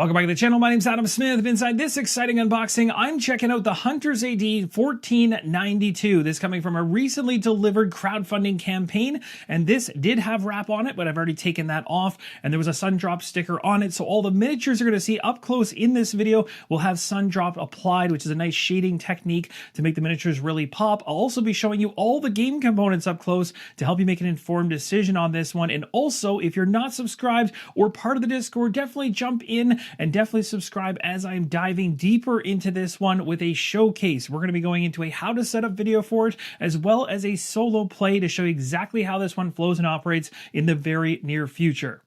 Welcome back to the channel. My name's Adam Smith. Inside this exciting unboxing, I'm checking out the Hunters AD 1492. This coming from a recently delivered crowdfunding campaign, and this did have wrap on it, but I've already taken that off, and there was a sun drop sticker on it, so all the miniatures you're going to see up close in this video will have sun drop applied, which is a nice shading technique to make the miniatures really pop. I'll also be showing you all the game components up close to help you make an informed decision on this one, and also, if you're not subscribed or part of the Discord, definitely jump in and definitely subscribe as I'm diving deeper into this one with a showcase. We're going to be going into a how to set up video for it, as well as a solo play to show you exactly how this one flows and operates in the very near future.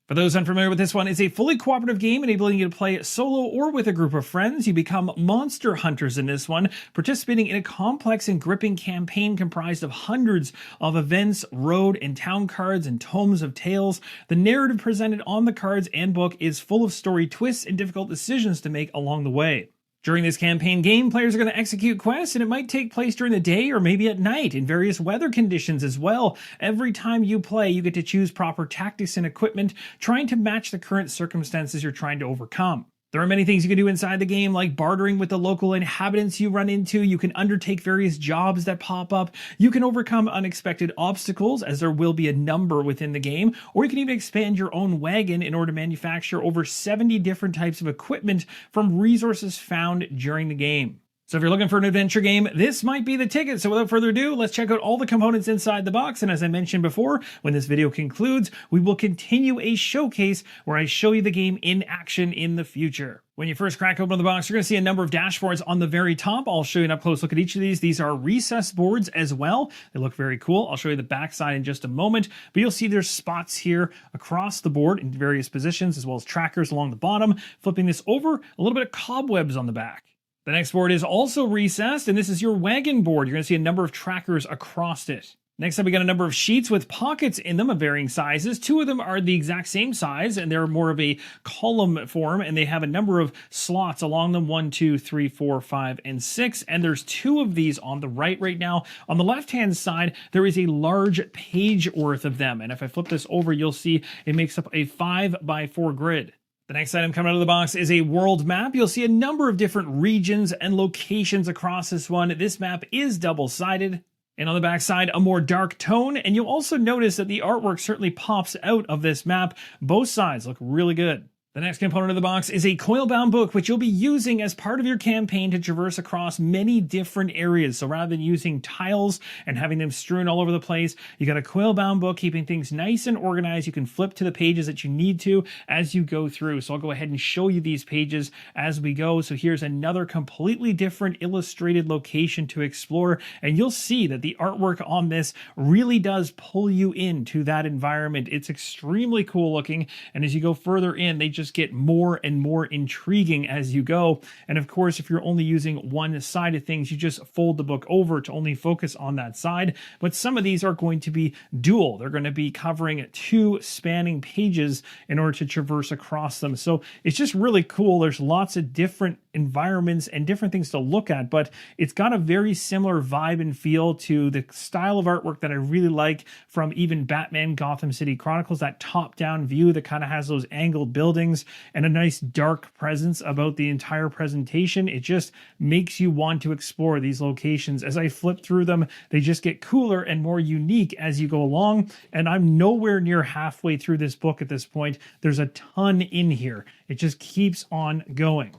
For those unfamiliar with this one, it's a fully cooperative game enabling you to play solo or with a group of friends. You become monster hunters in this one, participating in a complex and gripping campaign comprised of hundreds of events, road and town cards, and tomes of tales. The narrative presented on the cards and book is full of story twists and difficult decisions to make along the way. During this campaign game, players are going to execute quests, and it might take place during the day or maybe at night in various weather conditions as well. Every time you play, you get to choose proper tactics and equipment, trying to match the current circumstances you're trying to overcome. There are many things you can do inside the game, like bartering with the local inhabitants you run into. You can undertake various jobs that pop up. You can overcome unexpected obstacles, as there will be a number within the game. Or you can even expand your own wagon in order to manufacture over 70 different types of equipment from resources found during the game. So if you're looking for an adventure game, this might be the ticket. So without further ado, let's check out all the components inside the box. And as I mentioned before, when this video concludes, we will continue a showcase where I show you the game in action in the future. When you first crack open the box, you're going to see a number of dashboards on the very top. I'll show you an up-close look at each of these. These are recess boards as well. They look very cool. I'll show you the backside in just a moment, but you'll see there's spots here across the board in various positions, as well as trackers along the bottom. Flipping this over, a little bit of cobwebs on the back. The next board is also recessed, and this is your wagon board. You're going to see a number of trackers across it. Next up, we got a number of sheets with pockets in them of varying sizes. Two of them are the exact same size, and they're more of a column form, and they have a number of slots along them, 1, 2, 3, 4, 5, and 6. And there's two of these on the right now. On the left-hand side, there is a large page worth of them. And if I flip this over, you'll see it makes up a 5x4 grid. The next item coming out of the box is a world map. You'll see a number of different regions and locations across this one. This map is double-sided. And on the back side, a more dark tone. And you'll also notice that the artwork certainly pops out of this map. Both sides look really good. The next component of the box is a coil-bound book, which you'll be using as part of your campaign to traverse across many different areas. So rather than using tiles and having them strewn all over the place, you got a coil-bound book, keeping things nice and organized. You can flip to the pages that you need to as you go through. So I'll go ahead and show you these pages as we go. So here's another completely different illustrated location to explore, and you'll see that the artwork on this really does pull you into that environment. It's extremely cool looking, and as you go further in, they just get more and more intriguing as you go. And of course, if you're only using one side of things, you just fold the book over to only focus on that side. But some of these are going to be dual. They're going to be covering two spanning pages in order to traverse across them. So it's just really cool. There's lots of different environments and different things to look at, but it's got a very similar vibe and feel to the style of artwork that I really like from even Batman Gotham City Chronicles, that top-down view that kind of has those angled buildings and a nice dark presence about the entire presentation. It just makes you want to explore these locations. As I flip through them, they just get cooler and more unique as you go along, and I'm nowhere near halfway through this book at this point. There's a ton in here. It just keeps on going.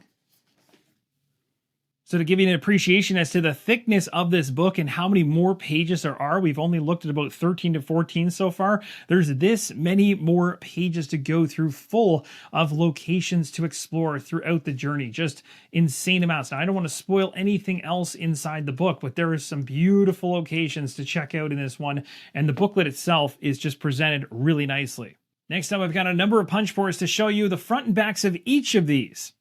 So to give you an appreciation as to the thickness of this book and how many more pages there are, we've only looked at about 13 to 14 so far. There's this many more pages to go through, full of locations to explore throughout the journey. Just insane amounts. Now, I don't want to spoil anything else inside the book, but there are some beautiful locations to check out in this one, and the booklet itself is just presented really nicely. Next up, I've got a number of punchboards to show you the front and backs of each of these.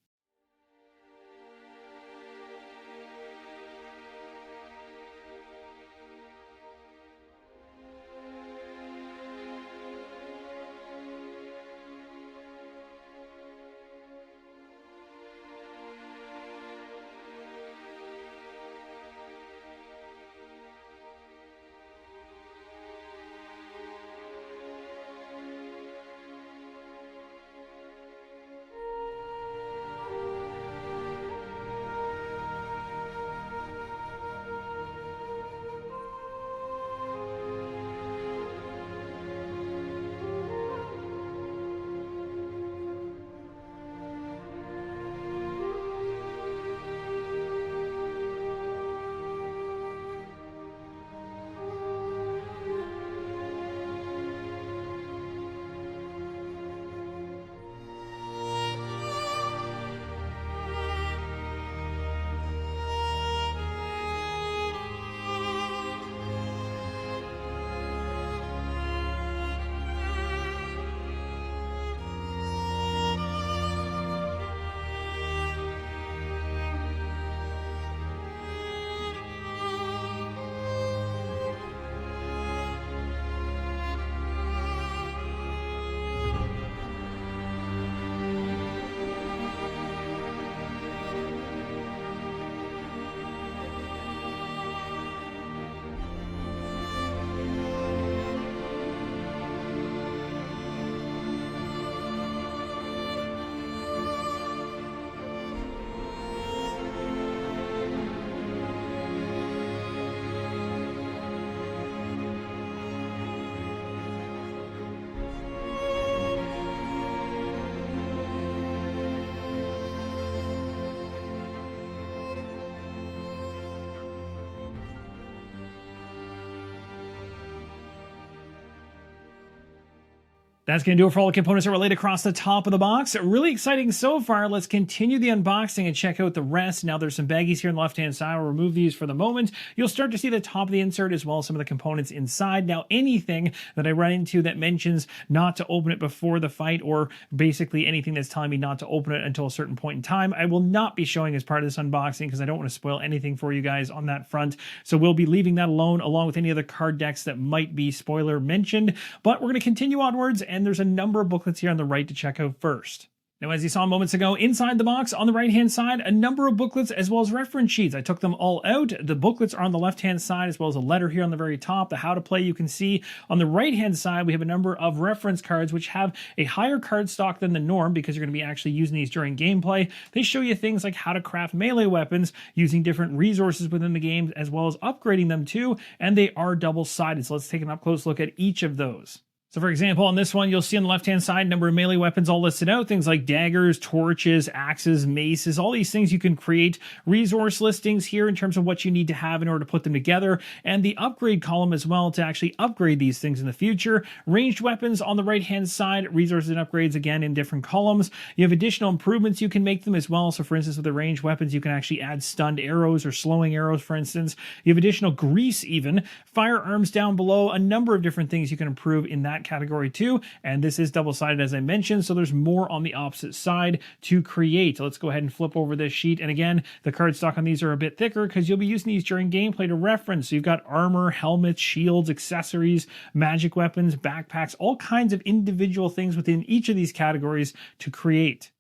That's going to do it for all the components that were laid across the top of the box. Really exciting so far. Let's continue the unboxing and check out the rest. Now there's some baggies here on the left-hand side. I'll remove these for the moment. You'll start to see the top of the insert as well as some of the components inside. Now anything that I run into that mentions not to open it before the fight, or basically anything that's telling me not to open it until a certain point in time, I will not be showing as part of this unboxing because I don't want to spoil anything for you guys on that front. So we'll be leaving that alone along with any other card decks that might be spoiler mentioned. But we're going to continue onwards, and there's a number of booklets here on the right to check out first. Now, as you saw moments ago, inside the box on the right-hand side, a number of booklets as well as reference sheets. I took them all out. The booklets are on the left-hand side as well as a letter here on the very top. The how to play you can see. On the right-hand side, we have a number of reference cards which have a higher card stock than the norm because you're going to be actually using these during gameplay. They show you things like how to craft melee weapons using different resources within the game as well as upgrading them too, and they are double-sided. So let's take an up-close look at each of those. So for example, on this one, you'll see on the left-hand side, number of melee weapons all listed out. Things like daggers, torches, axes, maces, all these things you can create. Resource listings here in terms of what you need to have in order to put them together. And the upgrade column as well to actually upgrade these things in the future. Ranged weapons on the right-hand side, resources and upgrades again in different columns. You have additional improvements you can make them as well. So for instance, with the ranged weapons, you can actually add stunned arrows or slowing arrows, for instance. You have additional grease even. Firearms down below, a number of different things you can improve in that category too, and this is double-sided as I mentioned, so there's more on the opposite side to create. Let's go ahead and flip over this sheet, and again, the cardstock on these are a bit thicker because you'll be using these during gameplay to reference. So you've got armor, helmets, shields, accessories, magic weapons, backpacks, all kinds of individual things within each of these categories to create.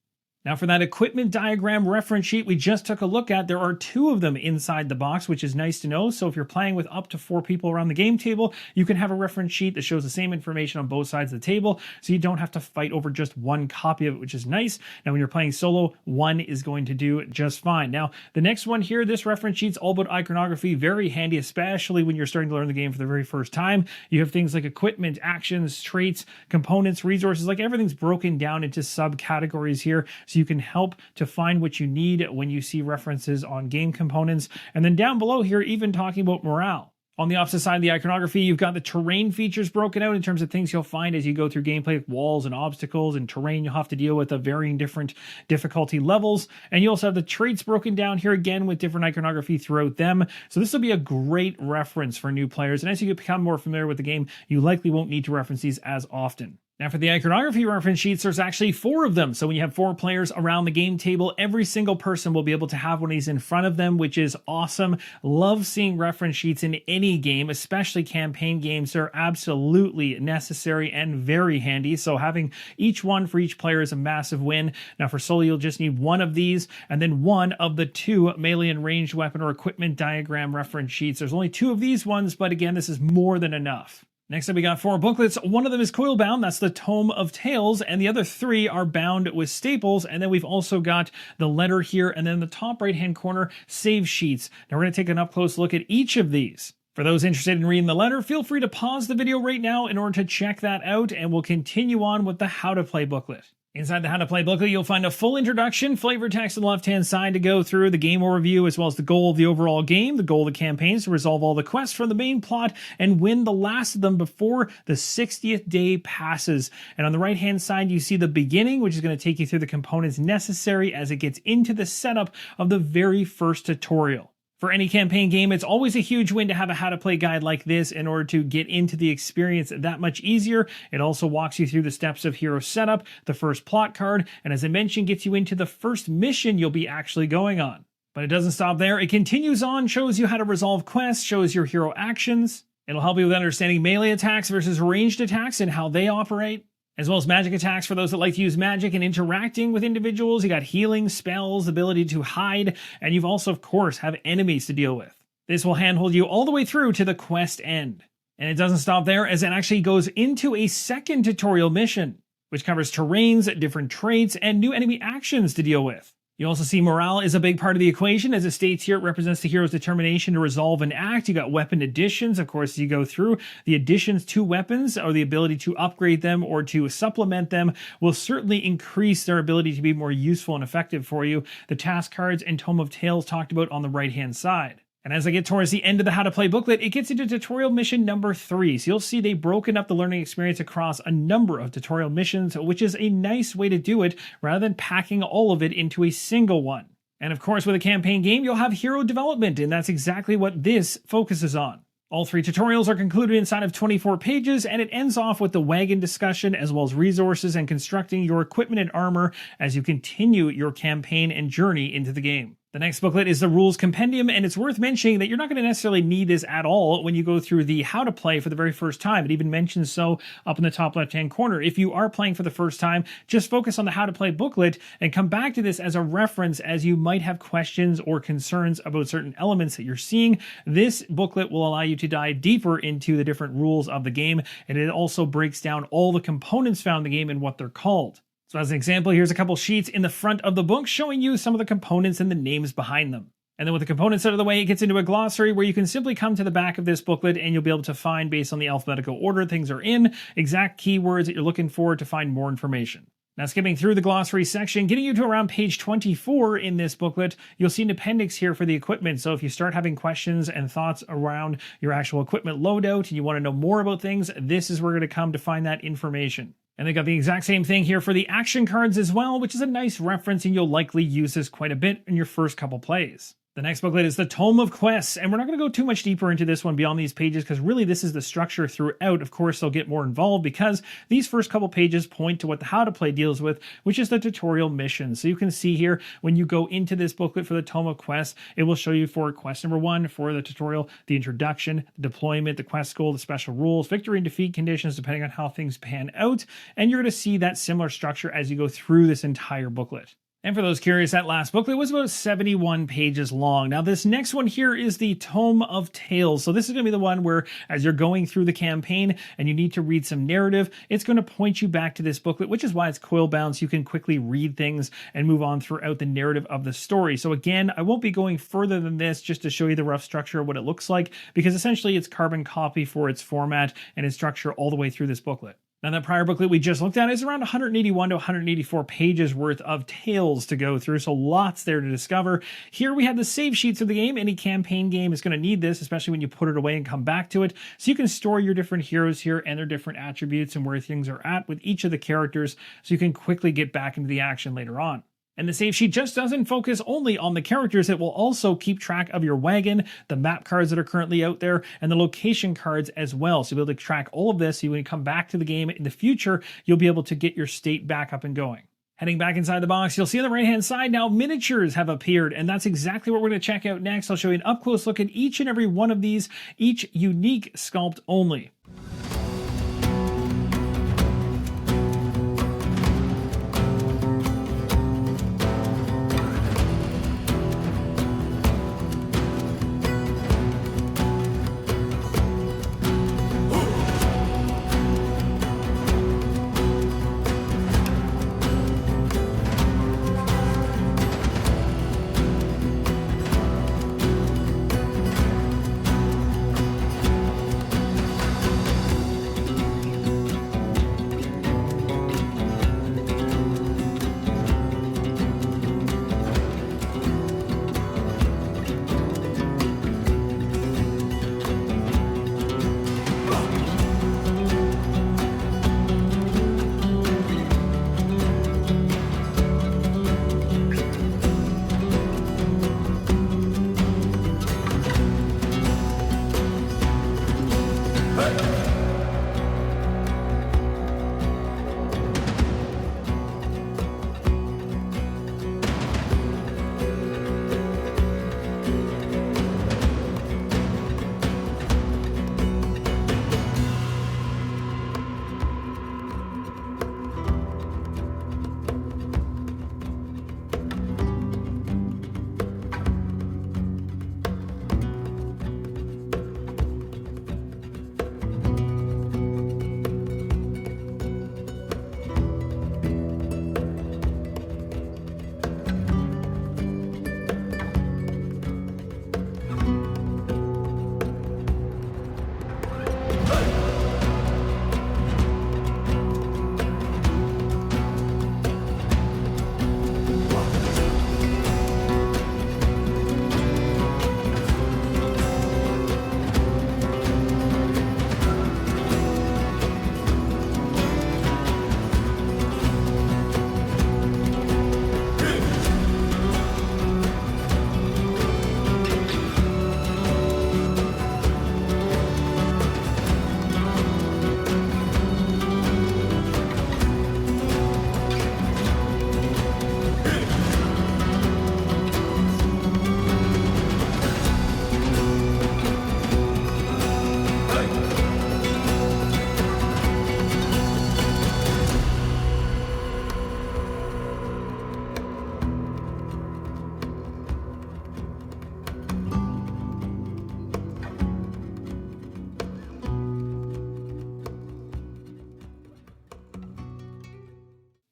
Now for that equipment diagram reference sheet we just took a look at, there are 2 of them inside the box, which is nice to know. So if you're playing with up to 4 people around the game table, you can have a reference sheet that shows the same information on both sides of the table, so you don't have to fight over just one copy of it, which is nice. Now when you're playing solo, one is going to do just fine. Now the next one here, this reference sheet's all about iconography, very handy, especially when you're starting to learn the game for the very first time. You have things like equipment, actions, traits, components, resources, like everything's broken down into subcategories here. So you can help to find what you need when you see references on game components. And then down below here, even talking about morale. On the opposite side of the iconography, you've got the terrain features broken out in terms of things you'll find as you go through gameplay, like walls and obstacles and terrain you'll have to deal with of varying different difficulty levels. And you also have the traits broken down here again with different iconography throughout them. So this will be a great reference for new players. And as you become more familiar with the game, you likely won't need to reference these as often. Now for the iconography reference sheets, there's actually 4 of them. So when you have 4 players around the game table, every single person will be able to have one of these in front of them, which is awesome. Love seeing reference sheets in any game, especially campaign games. They're absolutely necessary and very handy. So having each one for each player is a massive win. Now for solo, you'll just need 1 of these and then 1 of the 2 melee and ranged weapon or equipment diagram reference sheets. There's only 2 of these ones, but again, this is more than enough. Next up, we got 4 booklets. One of them is coil bound. That's the Tome of Tales. And the other 3 are bound with staples. And then we've also got the letter here. And then in the top right-hand corner, save sheets. Now we're going to take an up-close look at each of these. For those interested in reading the letter, feel free to pause the video right now in order to check that out. And we'll continue on with the How to Play booklet. Inside the How to Play booklet, you'll find a full introduction, flavor text on the left-hand side to go through, the game overview, as well as the goal of the overall game. The goal of the campaign is to resolve all the quests from the main plot and win the last of them before the 60th day passes. And on the right-hand side, you see the beginning, which is going to take you through the components necessary as it gets into the setup of the very first tutorial. For any campaign game, it's always a huge win to have a how to play guide like this in order to get into the experience that much easier. It also walks you through the steps of hero setup, the first plot card, and as I mentioned, gets you into the first mission you'll be actually going on. But it doesn't stop there. It continues on, shows you how to resolve quests, shows your hero actions. It'll help you with understanding melee attacks versus ranged attacks and how they operate, as well as magic attacks for those that like to use magic and interacting with individuals. You got healing, spells, ability to hide, and you've also, of course, have enemies to deal with. This will handhold you all the way through to the quest end. And it doesn't stop there, as it actually goes into a second tutorial mission, which covers terrains, different traits, and new enemy actions to deal with. You also see morale is a big part of the equation. As it states here, it represents the hero's determination to resolve an act. You got weapon additions. Of course, as you go through, the additions to weapons or the ability to upgrade them or to supplement them will certainly increase their ability to be more useful and effective for you. The task cards and Tome of Tales talked about on the right-hand side. And as I get towards the end of the How to Play booklet, it gets into tutorial mission number 3. So you'll see they've broken up the learning experience across a number of tutorial missions, which is a nice way to do it rather than packing all of it into a single one. And of course, with a campaign game, you'll have hero development, and that's exactly what this focuses on. All 3 tutorials are concluded inside of 24 pages, and it ends off with the wagon discussion as well as resources and constructing your equipment and armor as you continue your campaign and journey into the game. The next booklet is the Rules Compendium, and it's worth mentioning that you're not going to necessarily need this at all when you go through the How to Play for the very first time. It even mentions so up in the top left-hand corner. If you are playing for the first time, just focus on the How to Play booklet and come back to this as a reference as you might have questions or concerns about certain elements that you're seeing. This booklet will allow you to dive deeper into the different rules of the game, and it also breaks down all the components found in the game and what they're called. So as an example, here's a couple sheets in the front of the book showing you some of the components and the names behind them. And then with the components out of the way, it gets into a glossary where you can simply come to the back of this booklet and you'll be able to find, based on the alphabetical order things are in, exact keywords that you're looking for to find more information. Now, skipping through the glossary section, getting you to around page 24 in this booklet, you'll see an appendix here for the equipment. So if you start having questions and thoughts around your actual equipment loadout and you want to know more about things, this is where you're going to come to find that information. And they got the exact same thing here for the action cards as well, which is a nice reference, and you'll likely use this quite a bit in your first couple plays. The next booklet is the Tome of Quests, and we're not going to go too much deeper into this one beyond these pages because really this is the structure throughout. Of course, they'll get more involved because these first couple pages point to what the How to Play deals with, which is the tutorial missions. So you can see here when you go into this booklet for the Tome of Quests, it will show you for quest number 1 for the tutorial, the introduction, the deployment, the quest goal, the special rules, victory and defeat conditions depending on how things pan out, and you're going to see that similar structure as you go through this entire booklet. And for those curious, that last booklet was about 71 pages long. Now, this next one here is the Tome of Tales. So this is going to be the one where, as you're going through the campaign and you need to read some narrative, it's going to point you back to this booklet, which is why it's coil bound, so you can quickly read things and move on throughout the narrative of the story. So again, I won't be going further than this just to show you the rough structure of what it looks like, because essentially it's carbon copy for its format and its structure all the way through this booklet. Now, that prior booklet we just looked at is around 181 to 184 pages worth of tales to go through, so lots there to discover. Here we have the save sheets of the game. Any campaign game is going to need this, especially when you put it away and come back to it. So you can store your different heroes here and their different attributes and where things are at with each of the characters, so you can quickly get back into the action later on. And the save sheet just doesn't focus only on the characters. It will also keep track of your wagon, the map cards that are currently out there, and the location cards as well. So you'll be able to track all of this. So when you come back to the game in the future, you'll be able to get your state back up and going. Heading back inside the box, you'll see on the right-hand side now miniatures have appeared, and that's exactly what we're going to check out next. I'll show you an up-close look at each and every one of these, each unique sculpt only.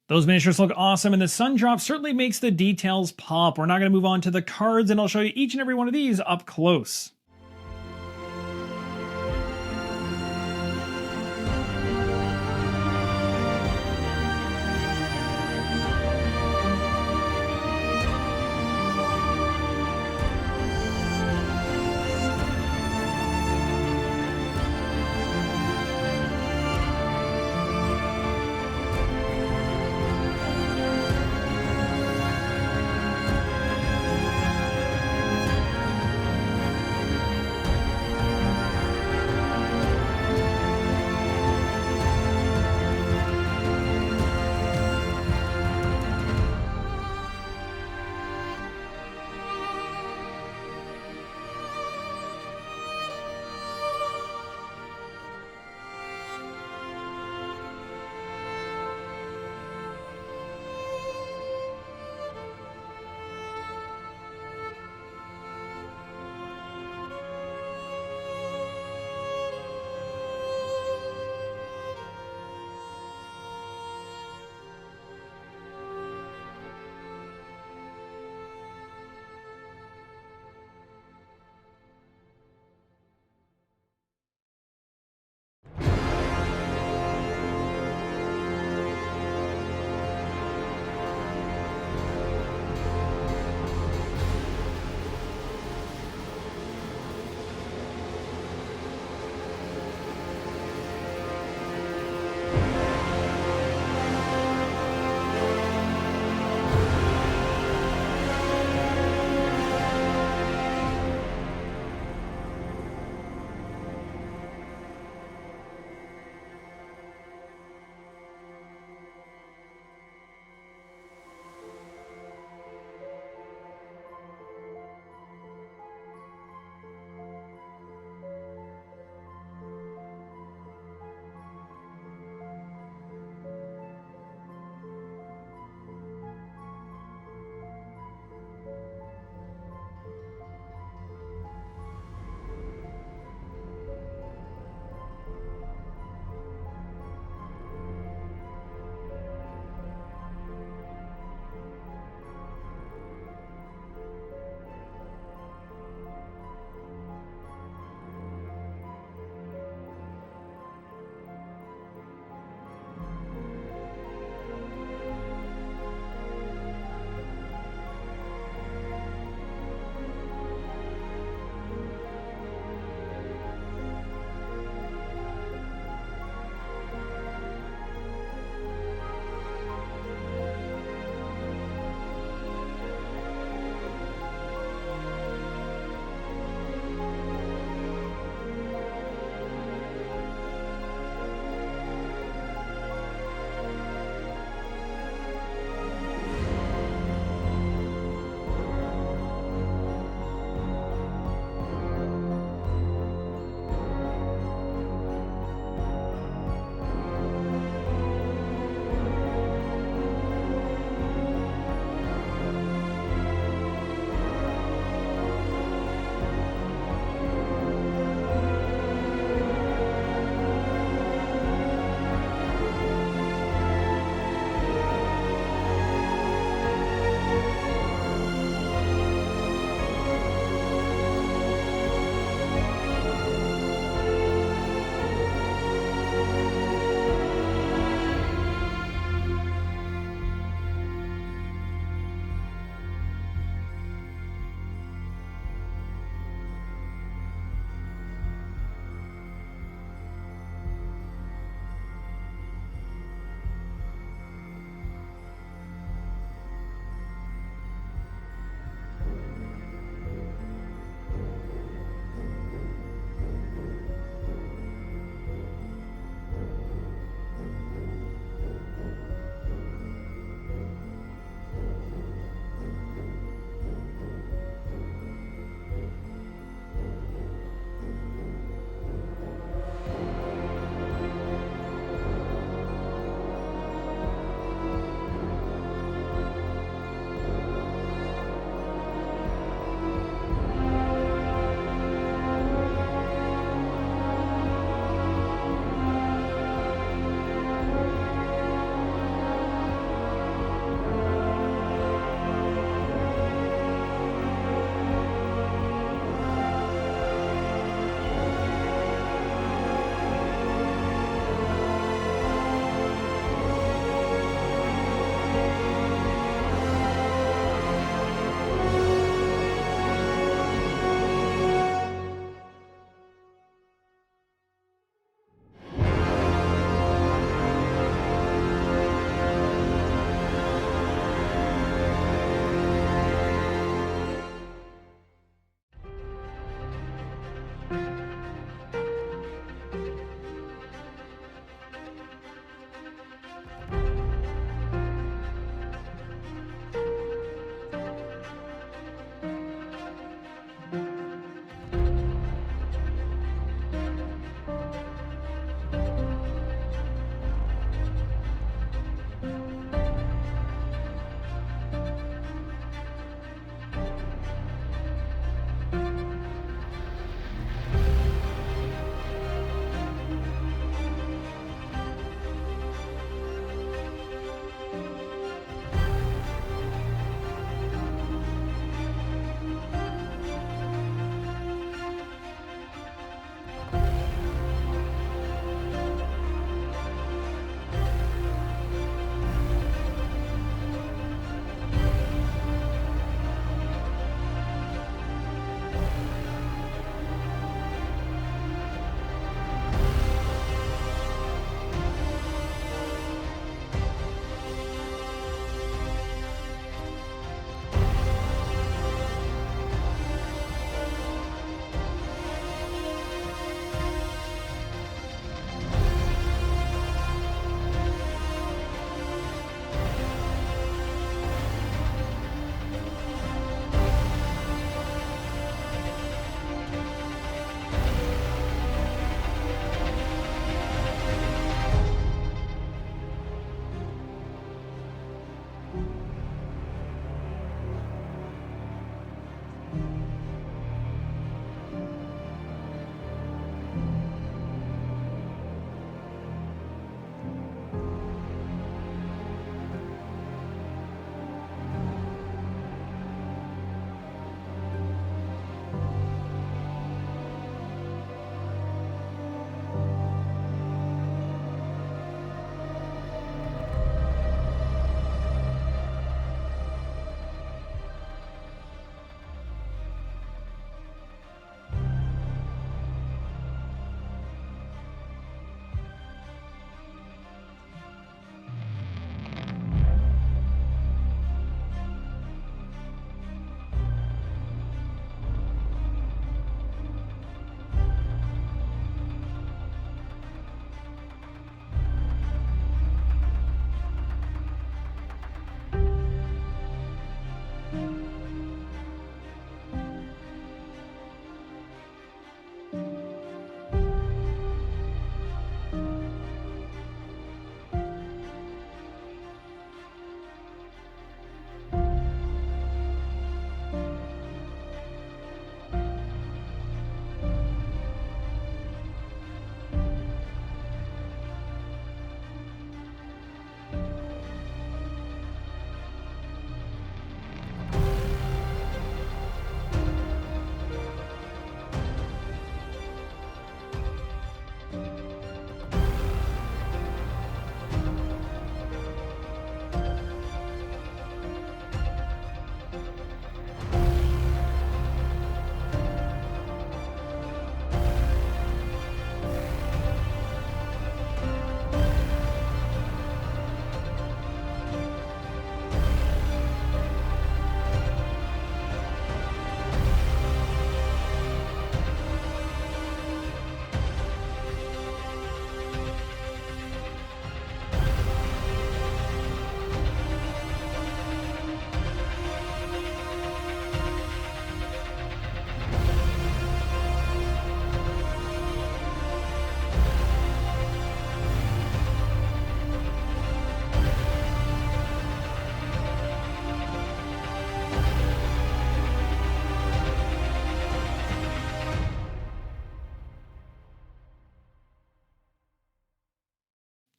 Those miniatures look awesome, and the sun drop certainly makes the details pop. We're now going to move on to the cards, and I'll show you each and every one of these up close.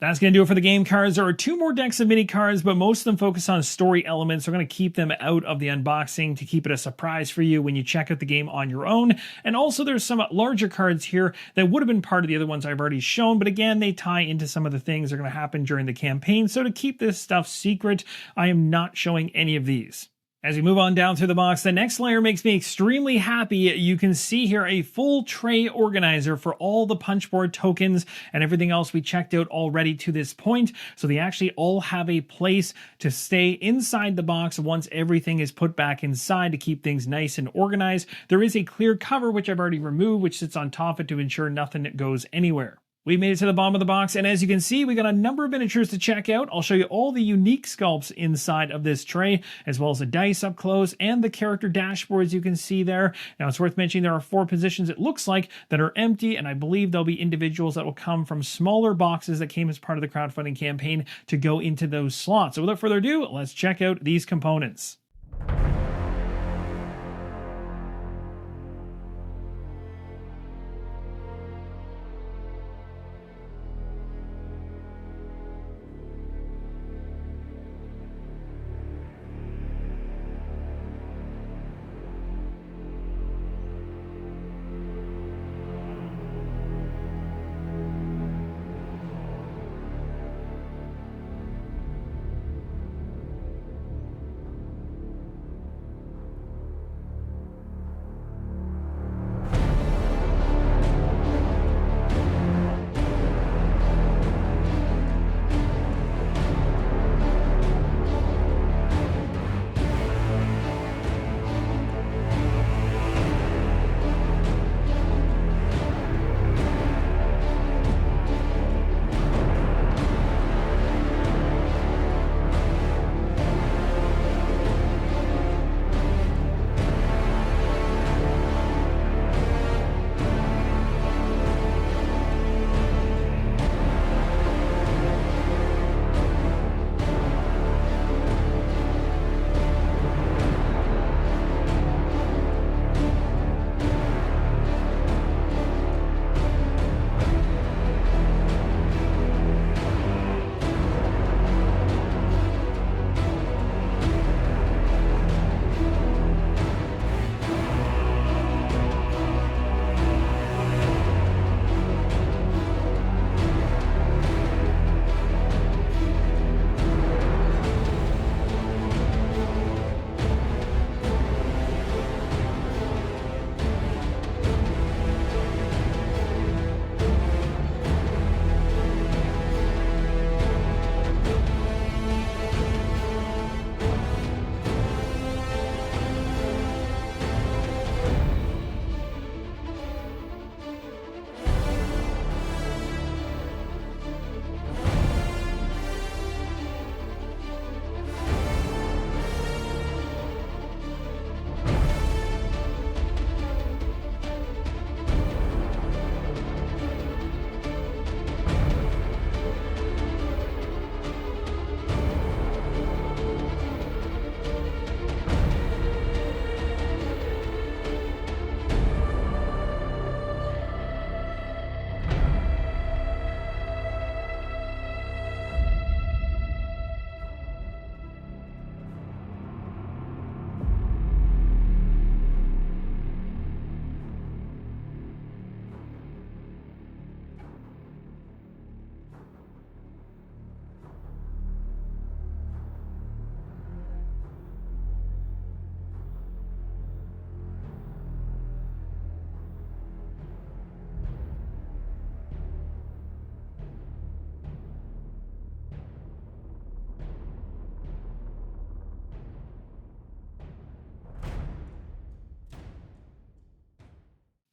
That's going to do it for the game cards. There are 2 more decks of mini cards, but most of them focus on story elements. We're going to keep them out of the unboxing to keep it a surprise for you when you check out the game on your own. And also there's some larger cards here that would have been part of the other ones I've already shown, but again, they tie into some of the things that are going to happen during the campaign. So to keep this stuff secret, I am not showing any of these. As we move on down through the box, the next layer makes me extremely happy. You can see here a full tray organizer for all the Punchboard tokens and everything else we checked out already to this point. So they actually all have a place to stay inside the box once everything is put back inside to keep things nice and organized. There is a clear cover, which I've already removed, which sits on top of it to ensure nothing goes anywhere. We made it to the bottom of the box, and as you can see, we got a number of miniatures to check out. I'll show you all the unique sculpts inside of this tray, as well as the dice up close and the character dashboards you can see there. Now, it's worth mentioning there are 4 positions, it looks like, that are empty, and I believe there'll be individuals that will come from smaller boxes that came as part of the crowdfunding campaign to go into those slots. So without further ado, let's check out these components.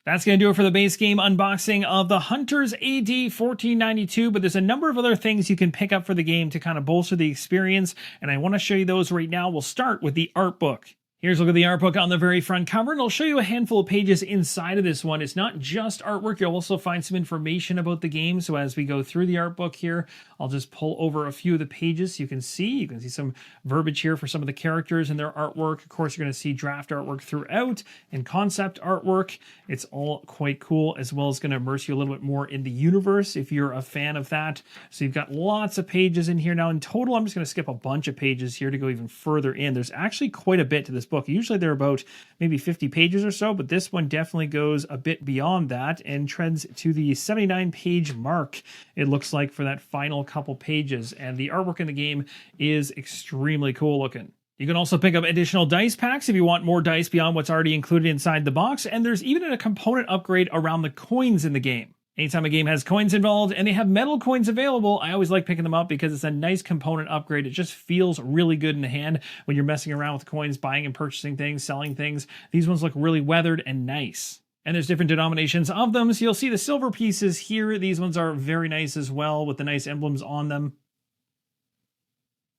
That's going to do it for the base game unboxing of the Hunters AD 1492, but there's a number of other things you can pick up for the game to kind of bolster the experience, and I want to show you those right now. We'll start with the art book. Here's a look at the art book on the very front cover, and I'll show you a handful of pages inside of this one. It's not just artwork, you'll also find some information about the game. So as we go through the art book here, I'll just pull over a few of the pages so you can see some verbiage here for some of the characters and their artwork. Of course, you're going to see draft artwork throughout and concept artwork. It's all quite cool, as well as going to immerse you a little bit more in the universe if you're a fan of that. So you've got lots of pages in here. Now in total, I'm just going to skip a bunch of pages here to go even further in. There's actually quite a bit to this book. Usually they're about maybe 50 pages or so, but this one definitely goes a bit beyond that and treads to the 79-page mark, it looks like, for that final couple pages. And the artwork in the game is extremely cool looking. You can also pick up additional dice packs if you want more dice beyond what's already included inside the box, and there's even a component upgrade around the coins in the game. Anytime a game has coins involved and they have metal coins available, I always like picking them up because it's a nice component upgrade. It just feels really good in the hand when you're messing around with coins, buying and purchasing things, selling things. These ones look really weathered and nice. And there's different denominations of them, so you'll see the silver pieces here. These ones are very nice as well, with the nice emblems on them.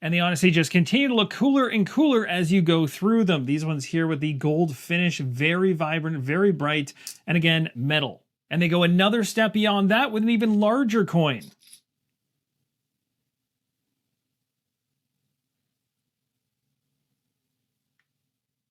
And they honestly just continue to look cooler and cooler as you go through them. These ones here with the gold finish, very vibrant, very bright, and again, metal. And they go another step beyond that with an even larger coin.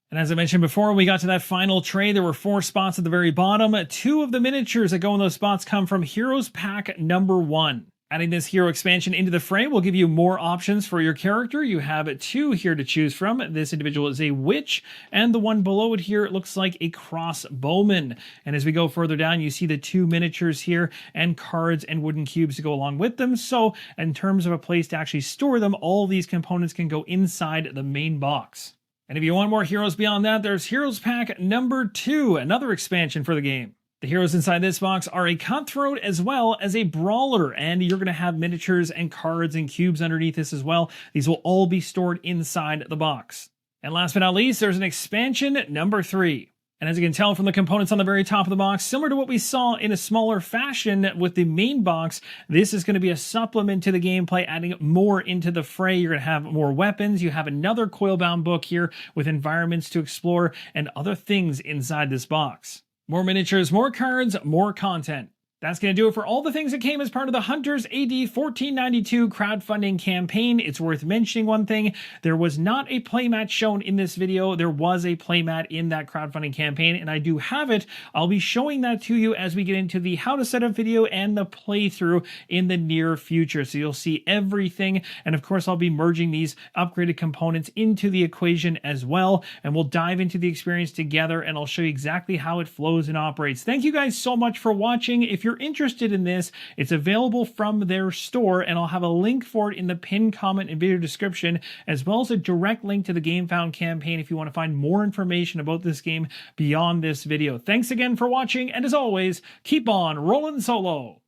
And as I mentioned before, when we got to that final tray, there were 4 spots at the very bottom. 2 of the miniatures that go in those spots come from Heroes Pack number 1. Adding this hero expansion into the frame will give you more options for your character. You have 2 here to choose from. This individual is a witch, and the one below it here, it looks like a crossbowman. And as we go further down, you see the 2 miniatures here and cards and wooden cubes to go along with them. So in terms of a place to actually store them, all these components can go inside the main box. And if you want more heroes beyond that, there's Heroes Pack number 2, another expansion for the game. The heroes inside this box are a cutthroat as well as a brawler, and you're going to have miniatures and cards and cubes underneath this as well. These will all be stored inside the box. And last but not least, there's an expansion number 3. And as you can tell from the components on the very top of the box, similar to what we saw in a smaller fashion with the main box, this is going to be a supplement to the gameplay, adding more into the fray. You're going to have more weapons. You have another coil-bound book here with environments to explore and other things inside this box. More miniatures, more cards, more content. That's going to do it for all the things that came as part of the Hunters AD 1492 crowdfunding campaign. It's worth mentioning one thing. There was not a playmat shown in this video. There was a playmat in that crowdfunding campaign, and I do have it. I'll be showing that to you as we get into the how to set up video and the playthrough in the near future. So you'll see everything. And of course, I'll be merging these upgraded components into the equation as well. And we'll dive into the experience together, and I'll show you exactly how it flows and operates. Thank you guys so much for watching. If you're interested in this, it's available from their store, and I'll have a link for it in the pinned comment and video description, as well as a direct link to the GameFound campaign if you want to find more information about this game beyond this video. Thanks again for watching, and as always, keep on rolling solo!